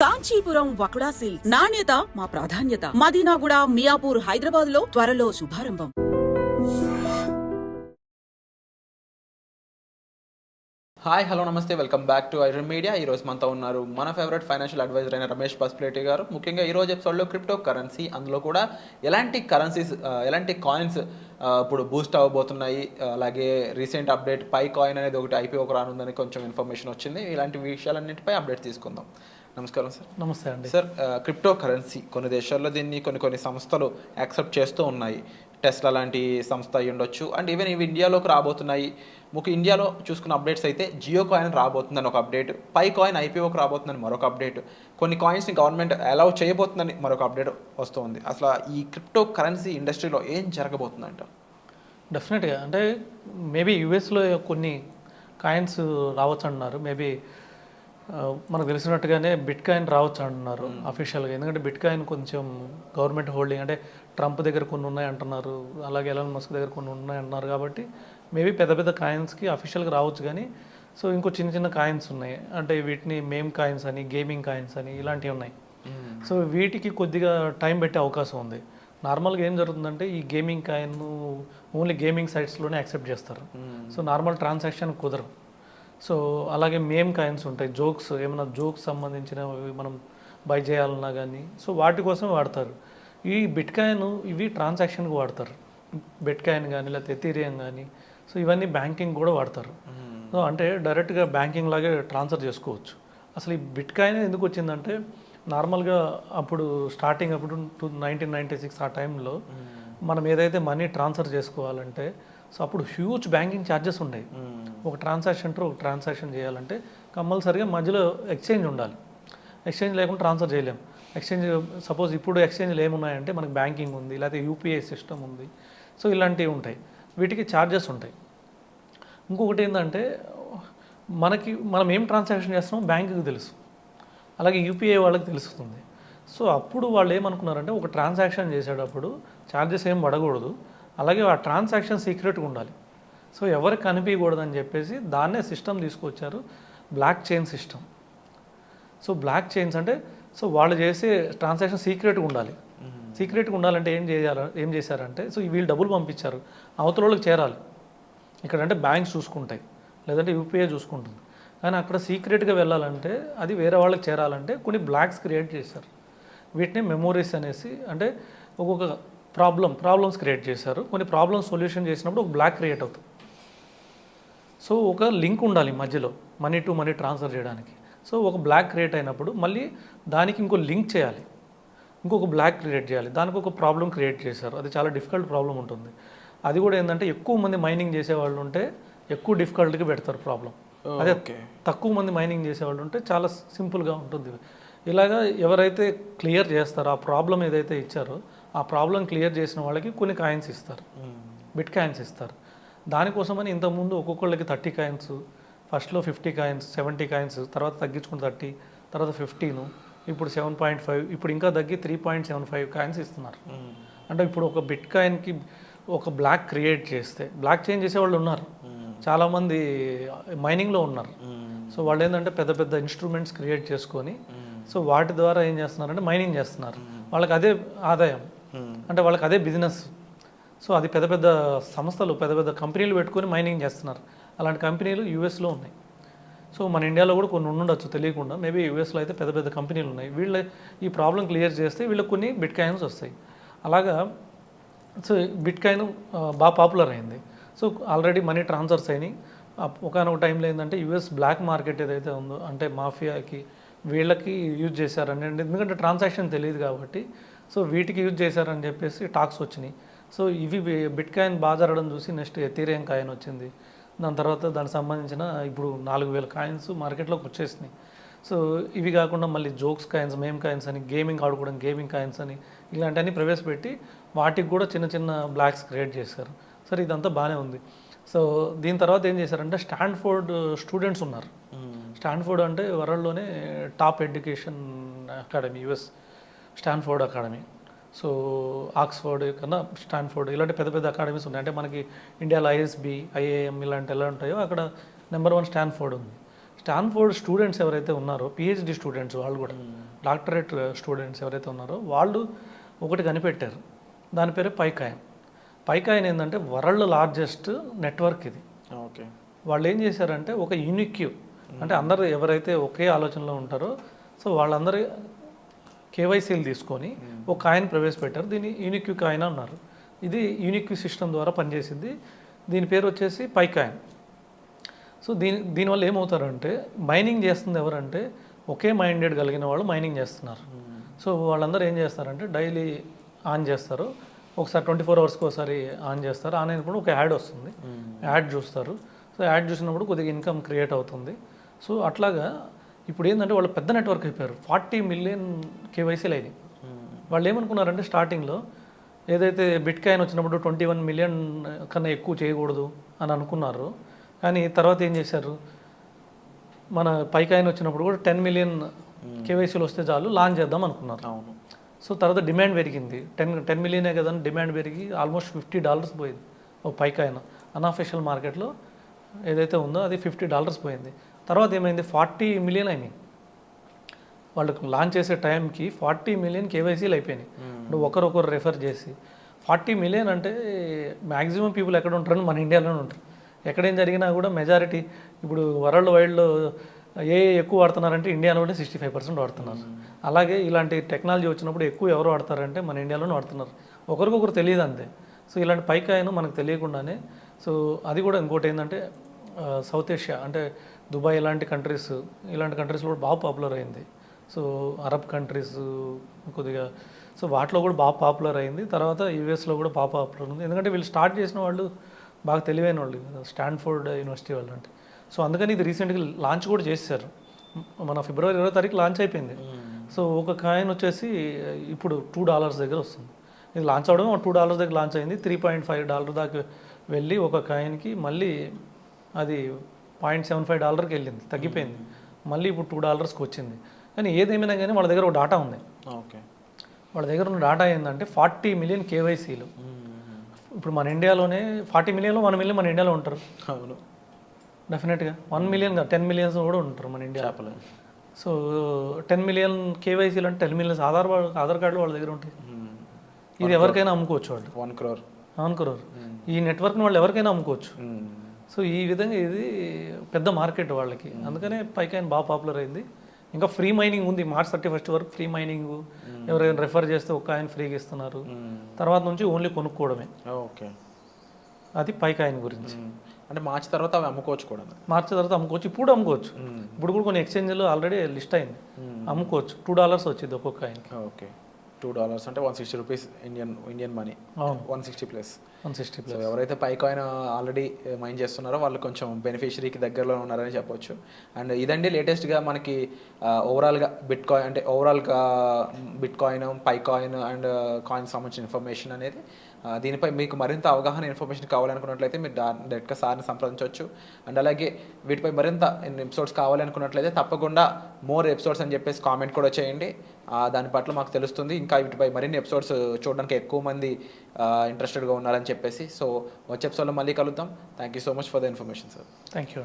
Kanchipuram వకుడా silks నాణ్యత మా ప్రాధాన్యత. మదీనాగూడ, మియాపూర్, హైదరాబాద్ లో త్వరలో శుభారంభం. హాయ్ హలో నమస్తే, welcome back to iron media. ఈరోజు మనతో ఉన్నారు మన ఫేవరెట్ ఫైనాన్షియల్ అడ్వైజర్ అయిన రమేష్ పసుపులేటి గారు. ముఖ్యంగా ఈరోజు ఎపిసోడ్లో క్రిప్టో కరెన్సీ, అందులో కూడా ఎలాంటి కరెన్సీస్, ఎలాంటి కాయిన్స్ ఇప్పుడు బూస్ట్ అవ్వబోతున్నాయి, అలాగే రీసెంట్ అప్డేట్ పై కాయిన్ అనేది ఒకటి ఐపీఓకి రానుందని కొంచెం ఇన్ఫర్మేషన్ వచ్చింది. ఇలాంటి విషయాలన్నింటిపై అప్డేట్ తీసుకుందాం. నమస్కారం సార్. నమస్తే అండి. సార్, క్రిప్టో కరెన్సీ కొన్ని దేశాల్లో దీన్ని కొన్ని సంస్థలు యాక్సెప్ట్ చేస్తూ ఉన్నాయి. టెస్లా లాంటి సంస్థ అయి ఉండొచ్చు, అండ్ ఈవెన్ ఇవి ఇండియాలోకి రాబోతున్నాయి. ముఖ్య ఇండియాలో చూసుకున్న అప్డేట్స్ అయితే జియో కాయిన్ రాబోతుందని ఒక అప్డేట్, పై కాయిన్ ఐపీఓకి రాబోతుందని మరొక అప్డేట్, కొన్ని కాయిన్స్ని గవర్నమెంట్ అలౌ చేయబోతుందని మరొక అప్డేట్ వస్తుంది. అసలు ఈ క్రిప్టో కరెన్సీ ఇండస్ట్రీలో ఏం జరగబోతుందంట? డెఫినెట్గా అంటే మేబీ యూఎస్లో కొన్ని కాయిన్స్ రావచ్చు అంటున్నారు. మేబీ మనకు తెలిసినట్టుగానే బిట్ కాయిన్ రావచ్చు అంటున్నారు అఫీషియల్గా. ఎందుకంటే బిట్ కాయిన్ కొంచెం గవర్నమెంట్ హోల్డింగ్, అంటే ట్రంప్ దగ్గర కొన్ని ఉన్నాయి అంటున్నారు, అలాగే ఎలాన్ మస్క్ దగ్గర కొన్ని ఉన్నాయి అంటున్నారు. కాబట్టి మేబీ పెద్ద పెద్ద కాయిన్స్కి అఫీషియల్గా రావచ్చు. కానీ సో ఇంకో చిన్న చిన్న కాయిన్స్ ఉన్నాయి, అంటే వీటిని మేమ్ కాయిన్స్ అని, గేమింగ్ కాయిన్స్ అని ఇలాంటివి ఉన్నాయి. సో వీటికి కొద్దిగా టైం పెట్టే అవకాశం ఉంది. నార్మల్గా ఏం జరుగుతుందంటే ఈ గేమింగ్ కాయిన్ ఓన్లీ గేమింగ్ సైట్స్లోనే యాక్సెప్ట్ చేస్తారు. సో నార్మల్ ట్రాన్సాక్షన్ కుదరవు. సో అలాగే మేమ్ కాయిన్స్ ఉంటాయి, జోక్స్, ఏమైనా జోక్స్ సంబంధించినవి మనం బై చేయాలన్నా కానీ సో వాటి కోసం వాడతారు. ఈ బిట్ కాయిన్ ఇవి ట్రాన్సాక్షన్కి వాడతారు. బిట్ కాయిన్ కానీ లేకపోతే ఎథీరియం కానీ, సో ఇవన్నీ బ్యాంకింగ్ కూడా వాడతారు. సో అంటే డైరెక్ట్గా బ్యాంకింగ్ లాగే ట్రాన్స్ఫర్ చేసుకోవచ్చు. అసలు ఈ బిట్ కాయిన్ ఎందుకు వచ్చిందంటే నార్మల్గా అప్పుడు స్టార్టింగ్ అప్పుడు 1996 ఆ టైంలో మనం ఏదైతే మనీ ట్రాన్స్ఫర్ చేసుకోవాలంటే సో అప్పుడు హ్యూజ్ బ్యాంకింగ్ ఛార్జెస్ ఉండేవి. ఒక ట్రాన్సాక్షన్ చేయాలంటే కంపల్సరీగా మధ్యలో ఎక్స్చేంజ్ ఉండాలి. ఎక్స్చేంజ్ లేకుండా ట్రాన్స్ఫర్ చేయలేము. ఎక్స్చేంజ్ సపోజ్ ఇప్పుడు ఎక్స్చేంజ్లు ఏమున్నాయంటే మనకి బ్యాంకింగ్ ఉంది, లేకపోతే యూపీఐ సిస్టమ్ ఉంది. సో ఇలాంటివి ఉంటాయి, వీటికి ఛార్జెస్ ఉంటాయి. ఇంకొకటి ఏంటంటే మనం ఏం ట్రాన్సాక్షన్ చేస్తున్నామో బ్యాంకుకి తెలుసు, అలాగే యూపీఐ వాళ్ళకి తెలుస్తుంది. సో అప్పుడు వాళ్ళు ఏమనుకున్నారంటే ఒక ట్రాన్సాక్షన్ చేసేటప్పుడు ఛార్జెస్ ఏం పడకూడదు, అలాగే ఆ ట్రాన్సాక్షన్ సీక్రెట్గా ఉండాలి. సో ఎవరికి కనిపించకూడదని చెప్పేసి దాన్నే సిస్టమ్ తీసుకొచ్చారు, block chain system. So block chains అంటే సో వాళ్ళు చేసే ట్రాన్సాక్షన్ సీక్రెట్గా ఉండాలి. సీక్రెట్గా ఉండాలంటే ఏం చేశారంటే సో వీళ్ళు డబ్బులు పంపించారు, అవతల వాళ్ళకి చేరాలి. ఇక్కడ అంటే బ్యాంక్స్ చూసుకుంటాయి, లేదంటే యూపీఐ చూసుకుంటుంది. కానీ అక్కడ సీక్రెట్గా వెళ్ళాలంటే, అది వేరే వాళ్ళకి చేరాలంటే కొన్ని బ్లాక్స్ క్రియేట్ చేశారు. వీటిని మెమోరీస్ అనేసి, అంటే ఒక్కొక్క ప్రాబ్లమ్స్ క్రియేట్ చేశారు. కొన్ని ప్రాబ్లమ్స్ సొల్యూషన్ చేసినప్పుడు ఒక బ్లాక్ క్రియేట్ అవుతుంది. సో ఒక లింక్ ఉండాలి మధ్యలో మనీ టు మనీ ట్రాన్స్ఫర్ చేయడానికి. సో ఒక బ్లాక్ క్రియేట్ అయినప్పుడు మళ్ళీ దానికి ఇంకో లింక్ చేయాలి, ఇంకొక బ్లాక్ క్రియేట్ చేయాలి, దానికి ఒక ప్రాబ్లం క్రియేట్ చేశారు. అది చాలా డిఫికల్ట్ ప్రాబ్లం ఉంటుంది. అది కూడా ఏంటంటే ఎక్కువ మంది మైనింగ్ చేసేవాళ్ళు ఉంటే ఎక్కువ డిఫికల్ట్గా పెడతారు ప్రాబ్లం. అదే తక్కువ మంది మైనింగ్ చేసేవాళ్ళు ఉంటే చాలా సింపుల్గా ఉంటుంది. ఇలాగా ఎవరైతే క్లియర్ చేస్తారో ఆ ప్రాబ్లం ఏదైతే ఇచ్చారో ఆ ప్రాబ్లం క్లియర్ చేసిన వాళ్ళకి కొన్ని కాయిన్స్ ఇస్తారు, బిట్ కాయిన్స్ ఇస్తారు. దానికోసమని ఇంతకుముందు ఒక్కొక్కళ్ళకి 30 కాయిన్స్, ఫస్ట్లో 50 కాయిన్స్, 70 కాయిన్స్, తర్వాత తగ్గించుకుని 30, తర్వాత 15, ఇప్పుడు 7.5, ఇప్పుడు ఇంకా తగ్గి 3.75 కాయిన్స్ ఇస్తున్నారు. అంటే ఇప్పుడు ఒక బిట్ కాయిన్కి ఒక బ్లాక్ క్రియేట్ చేస్తే, బ్లాక్ చేంజ్ చేసేవాళ్ళు ఉన్నారు, చాలామంది మైనింగ్లో ఉన్నారు. సో వాళ్ళు ఏంటంటే పెద్ద పెద్ద ఇన్స్ట్రుమెంట్స్ క్రియేట్ చేసుకొని సో వాటి ద్వారా ఏం చేస్తున్నారంటే మైనింగ్ చేస్తున్నారు. వాళ్ళకి అదే ఆదాయం, అంటే వాళ్ళకి అదే బిజినెస్. సో అది పెద్ద పెద్ద సంస్థలు, పెద్ద పెద్ద కంపెనీలు పెట్టుకొని మైనింగ్ చేస్తున్నారు. అలాంటి కంపెనీలు యూఎస్లో ఉన్నాయి. సో మన ఇండియాలో కూడా కొన్ని ఉండొచ్చు తెలియకుండా, మేబీ యూఎస్లో అయితే పెద్ద పెద్ద కంపెనీలు ఉన్నాయి. వీళ్ళ ఈ ప్రాబ్లం క్లియర్ చేస్తే వీళ్ళకి కొన్ని బిట్ కాయిన్స్ వస్తాయి. అలాగా సో బిట్ కాయిన్ బాగా పాపులర్ అయింది. సో ఆల్రెడీ మనీ ట్రాన్స్ఫర్స్ అయినాయి. ఒకనొక టైంలో ఏంటంటే యూఎస్ బ్లాక్ మార్కెట్ ఏదైతే ఉందో, అంటే మాఫియాకి వీళ్ళకి యూజ్ చేశారని, ఎందుకంటే ట్రాన్సాక్షన్ తెలియదు కాబట్టి సో వీటికి యూజ్ చేశారని చెప్పేసి టాక్స్ వచ్చినాయి. సో ఇవి బిట్ కాయిన్ బాగా జరగడం చూసి నెక్స్ట్ ఎథీరియం కాయిన్ వచ్చింది. దాని తర్వాత దానికి సంబంధించిన ఇప్పుడు 4000 కాయిన్స్ మార్కెట్లోకి వచ్చేసినాయి. సో ఇవి కాకుండా మళ్ళీ జోక్స్ కాయిన్స్, మేమ్ కాయిన్స్ అని, గేమింగ్ ఆడుకోవడం గేమింగ్ కాయిన్స్ అని ఇలాంటివన్నీ ప్రవేశపెట్టి వాటికి కూడా చిన్న చిన్న బ్లాక్స్ క్రియేట్ చేశారు. సరే ఇదంతా బాగానే ఉంది. సో దీని తర్వాత ఏం చేశారంటే స్టాన్ఫోర్డ్ స్టూడెంట్స్ ఉన్నారు. స్టాన్ఫోర్డ్ అంటే వరల్డ్లోనే top education academy, US Stanford academy. So Oxford కన్నా స్టాన్ఫోర్డ్ ఇలాంటి పెద్ద పెద్ద అకాడమీస్ ఉన్నాయి. అంటే మనకి ఇండియాలో ఐఎస్బి, ఐఏఎం ఇలాంటి ఎలా ఉంటాయో అక్కడ నెంబర్ 1 స్టాన్ఫోర్డ్ ఉంది. స్టాన్ఫోర్డ్ స్టూడెంట్స్ ఎవరైతే ఉన్నారో పిహెచ్డి స్టూడెంట్స్ వాళ్ళు కూడా డాక్టరేట్ స్టూడెంట్స్ ఎవరైతే ఉన్నారో వాళ్ళు ఒకటి కనిపెట్టారు. దాని పేరు పైకాయిన్. పైకాయిన్ ఏంటంటే వరల్డ్ లార్జెస్ట్ నెట్వర్క్ ఇది. ఓకే. వాళ్ళు ఏం చేశారంటే ఒక యూనిక్యూ, అంటే అందరూ ఎవరైతే ఒకే ఆలోచనలో ఉంటారో సో వాళ్ళందరూ కేవైసీలు తీసుకొని ఒక కాయిన్ ప్రవేశపెట్టారు. దీన్ని యూనిక్యూ కాయిన్ అన్నారు. ఇది యూనిక్యూ సిస్టమ్ ద్వారా పనిచేసింది. దీని పేరు వచ్చేసి పైకాయిన్. సో దీనివల్ల ఏమవుతారంటే మైనింగ్ చేస్తుంది ఎవరంటే ఒకే మైండెడ్ కలిగిన వాళ్ళు మైనింగ్ చేస్తున్నారు. సో వాళ్ళందరూ ఏం చేస్తారంటే డైలీ ఆన్ చేస్తారు, ఒకసారి 24 అవర్స్కి ఒకసారి ఆన్ చేస్తారు. ఆన్ అయినప్పుడు ఒక యాడ్ వస్తుంది, యాడ్ చూస్తారు. సో యాడ్ చూసినప్పుడు కొద్దిగా ఇన్కమ్ క్రియేట్ అవుతుంది. సో అట్లాగా ఇప్పుడు ఏంటంటే వాళ్ళు పెద్ద నెట్వర్క్ అయిపోయారు. 40 మిలియన్ కేవైసీలు అయినాయి. వాళ్ళు ఏమనుకున్నారంటే స్టార్టింగ్లో ఏదైతే బిట్ కాయిన్ వచ్చినప్పుడు 21 మిలియన్ కన్నా ఎక్కువ చేయకూడదు అని అనుకున్నారు. కానీ తర్వాత ఏం చేశారు, మన పైకాయిన్ వచ్చినప్పుడు కూడా 10 మిలియన్ కేవైసీలు వస్తే చాలు లాంచ్ చేద్దాం అనుకున్నారు. అవును. సో తర్వాత డిమాండ్ పెరిగింది. 10 మిలియనే కదా అని డిమాండ్ పెరిగి ఆల్మోస్ట్ $50 పోయింది ఒక పైకాయిన్. అన్అఫిషియల్ మార్కెట్లో ఏదైతే ఉందో అది $50 పోయింది. తర్వాత ఏమైంది, 40 మిలియన్ అయినాయి. వాళ్ళకు లాంచ్ చేసే టైంకి 40 మిలియన్ కేవైసీలు అయిపోయినాయి. ఇప్పుడు ఒకరొకరు రెఫర్ చేసి 40 మిలియన్ అంటే మ్యాక్సిమం పీపుల్ ఎక్కడ ఉంటారని మన ఇండియాలోనే ఉంటారు. ఎక్కడేం జరిగినా కూడా మెజారిటీ ఇప్పుడు వరల్డ్ వైడ్లో ఎక్కువ వాడుతున్నారంటే ఇండియాలోనే 65% వాడుతున్నారు. అలాగే ఇలాంటి టెక్నాలజీ వచ్చినప్పుడు ఎక్కువ ఎవరు వాడతారంటే మన ఇండియాలోనే వాడుతున్నారు. ఒకరికొకరు తెలియదు అంతే. సో ఇలాంటి పైకాయిన్ మనకు తెలియకుండానే, సో అది కూడా ఇంకోటి ఏంటంటే సౌత్ ఏషియా అంటే దుబాయ్ ఇలాంటి కంట్రీస్లో కూడా బాగా పాపులర్ అయింది. సో అరబ్ కంట్రీస్ కొద్దిగా, సో వాటిలో కూడా బాగా పాపులర్ అయింది. తర్వాత యూఎస్లో కూడా బాగా పాపులర్ ఉంది. ఎందుకంటే వీళ్ళు స్టార్ట్ చేసిన వాళ్ళు బాగా తెలివైన వాళ్ళు, స్టాన్ఫోర్డ్ యూనివర్సిటీ వాళ్ళు అంటే. సో అందుకని ఇది రీసెంట్గా లాంచ్ కూడా చేశారు. మన ఫిబ్రవరి 20వ తారీఖు లాంచ్ అయిపోయింది. సో ఒక కాయిన్ వచ్చేసి ఇప్పుడు $2 దగ్గర వస్తుంది. ఇది లాంచ్ అవడం $2 దగ్గర లాంచ్ అయింది. $3.5 దాకా వెళ్ళి ఒక కాయిన్కి మళ్ళీ అది $0.75కి వెళ్ళింది, తగ్గిపోయింది. మళ్ళీ ఇప్పుడు $2కి వచ్చింది. కానీ ఏదేమైనా కానీ వాళ్ళ దగ్గర ఒక డాటా ఉంది. ఓకే. వాళ్ళ దగ్గర ఉన్న డాటా ఏంటంటే 40 మిలియన్ కేవైసీలు. ఇప్పుడు మన ఇండియాలోనే 40 మిలియన్లో 1 మిలియన్ మన ఇండియాలో ఉంటారు. అవును, డెఫినెట్గా 1 మిలియన్ 10 మిలియన్స్ కూడా ఉంటారు మన ఇండియా. సో 10 మిలియన్ కేవైసీలు అంటే 10 మిలియన్స్ ఆధార్ కార్డులు వాళ్ళ దగ్గర ఉంటాయి. ఇది ఎవరికైనా అమ్ముకోవచ్చు వాళ్ళు. 1 crore. 1 crore. ఈ నెట్వర్క్ని వాళ్ళు ఎవరికైనా అమ్ముకోవచ్చు. సో ఈ విధంగా ఇది పెద్ద మార్కెట్ వాళ్ళకి. అందుకనే పైకాయిన్ బాగా పాపులర్ అయింది. ఇంకా ఫ్రీ మైనింగ్ ఉంది. March 31 వరకు ఫ్రీ మైనింగ్, ఎవరైనా రెఫర్ చేస్తే ఒక కాయిన్ ఫ్రీగా ఇస్తున్నారు. తర్వాత నుంచి ఓన్లీ కొనుక్కోవడమే. ఓకే. అది పైకాయిన్ గురించి. అంటే మార్చి తర్వాత అవి అమ్ముకోవచ్చు కూడా. మార్చి తర్వాత అమ్ముకోవచ్చు, ఇప్పుడు అమ్ముకోవచ్చు. ఇప్పుడు కూడా కొన్ని ఎక్స్చేంజ్లో ఆల్రెడీ లిస్ట్ అయింది, అమ్ముకోవచ్చు. $2 వచ్చింది ఒక్కొక్క కాయిన్కి. ఓకే. $2 అంటే 160 రూపీస్ ఇండియన్ మనీ. అవును, 160+. సో ఎవరైతే పైకాయిన్ ఆల్రెడీ మైన్ చేస్తున్నారో వాళ్ళు కొంచెం బెనిఫిషరీకి దగ్గరలో ఉన్నారని చెప్పొచ్చు. అండ్ ఇదండి లేటెస్ట్గా మనకి ఓవరాల్గా ఓవరాల్గా బిట్ కాయిన్, పైకాయిన్ అండ్ కాయిన్ సంబంధించిన ఇన్ఫర్మేషన్ అనేది. దీనిపై మీకు మరింత అవగాహన ఇన్ఫర్మేషన్ కావాలనుకున్నట్లయితే మీరు డైరెక్ట్గా సార్ని సంప్రదించవచ్చు. అండ్ అలాగే వీటిపై మరింత ఎపిసోడ్స్ కావాలనుకున్నట్లయితే తప్పకుండా మోర్ ఎపిసోడ్స్ అని చెప్పేసి కామెంట్ కూడా చేయండి. దాని పట్ల మాకు తెలుస్తుంది ఇంకా వీటిపై మరిన్ని ఎపిసోడ్స్ చూడడానికి ఎక్కువ మంది ఇంట్రెస్టెడ్గా ఉన్నారని చెప్పేసి. సో వచ్చే ఎపిసోడ్లో మళ్ళీ కలుద్దాం. Thank you so much for the information sir. Thank you.